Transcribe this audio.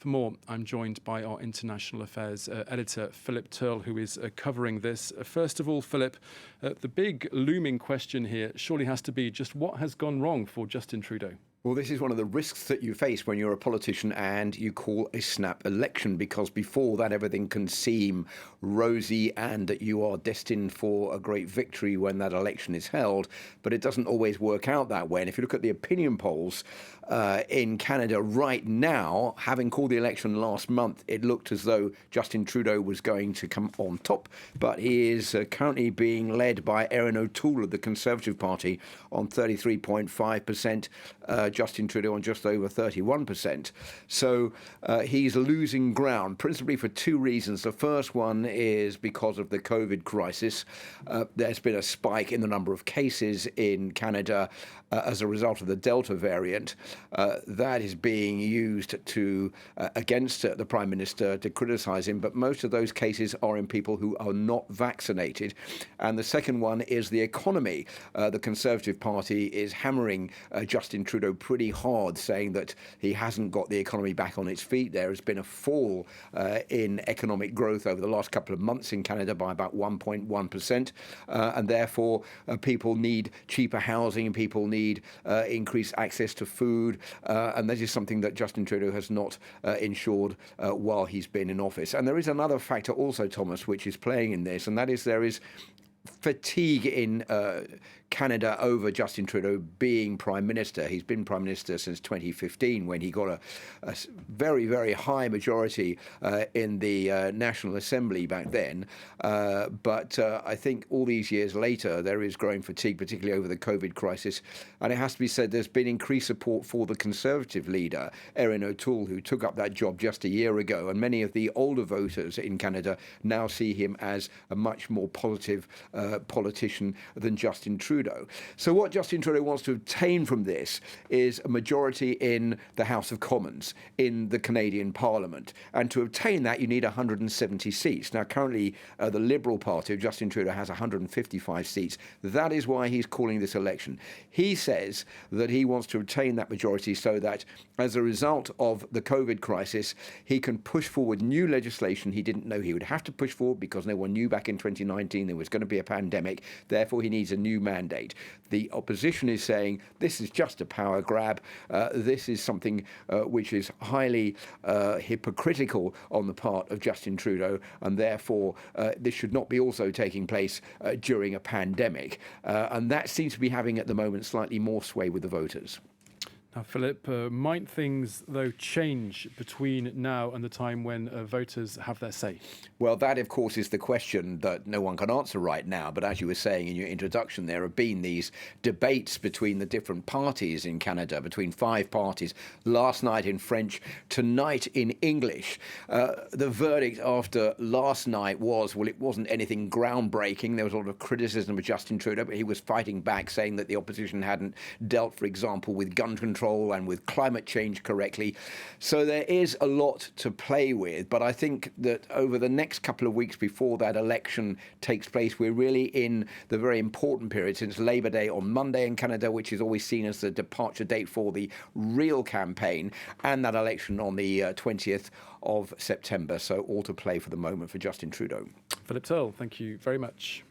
For more, I'm joined by our international affairs editor, Philip Turle, who is covering this. First of all, Philip, the big looming question here surely has to be just what has gone wrong for Justin Trudeau? Well, this is one of the risks that you face when you're a politician and you call a snap election, because before that everything can seem rosy and that you are destined for a great victory when that election is held. But it doesn't always work out that way. And if you look at the opinion polls in Canada right now, having called the election last month, it looked as though Justin Trudeau was going to come on top. But he is currently being led by Erin O'Toole of the Conservative Party on 33.5%. Justin Trudeau on just over 31%. So he's losing ground, principally for two reasons. The first one is because of the COVID crisis. There's been a spike in the number of cases in Canada as a result of the Delta variant. That is being used to against the Prime Minister to criticise him, but most of those cases are in people who are not vaccinated. And the second one is the economy. The Conservative Party is hammering Justin Trudeau pretty hard, saying that he hasn't got the economy back on its feet. There has been a fall in economic growth over the last couple of months in Canada by about 1.1%, and therefore people need cheaper housing, people need increased access to food, and that is something that Justin Trudeau has not ensured while he's been in office. And there is another factor also, Thomas, which is playing in this, and that is there is fatigue in Canada over Justin Trudeau being Prime Minister. He's been Prime Minister since 2015, when he got a very, very high majority in the National Assembly back then. But I think all these years later, there is growing fatigue, particularly over the COVID crisis. And it has to be said, there's been increased support for the Conservative leader, Erin O'Toole, who took up that job just a year ago. And many of the older voters in Canada now see him as a much more positive politician than Justin Trudeau. So what Justin Trudeau wants to obtain from this is a majority in the House of Commons, in the Canadian Parliament. And to obtain that, you need 170 seats. Now, currently, the Liberal Party of Justin Trudeau has 155 seats. That is why he's calling this election. He says that he wants to obtain that majority so that, as a result of the COVID crisis, he can push forward new legislation he didn't know he would have to push forward, because no one knew back in 2019 there was going to be a pandemic. Therefore, he needs a new mandate. The opposition is saying this is just a power grab. This is something which is highly hypocritical on the part of Justin Trudeau, and therefore this should not be also taking place during a pandemic. And that seems to be having at the moment slightly more sway with the voters. Now, Philip, might things, though, change between now and the time when voters have their say? Well, that, of course, is the question that no one can answer right now. But as you were saying in your introduction, there have been these debates between the different parties in Canada, between five parties, last night in French, tonight in English. The verdict after last night was, well, it wasn't anything groundbreaking. There was a lot of criticism of Justin Trudeau, but he was fighting back, saying that the opposition hadn't dealt, for example, with gun control and with climate change correctly. So there is a lot to play with, but I think that over the next couple of weeks before that election takes place, we're really in the very important period since Labour Day on Monday in Canada, which is always seen as the departure date for the real campaign, and that election on the 20th of September. So all to play for the moment for Justin Trudeau. Philip Turle, thank you very much.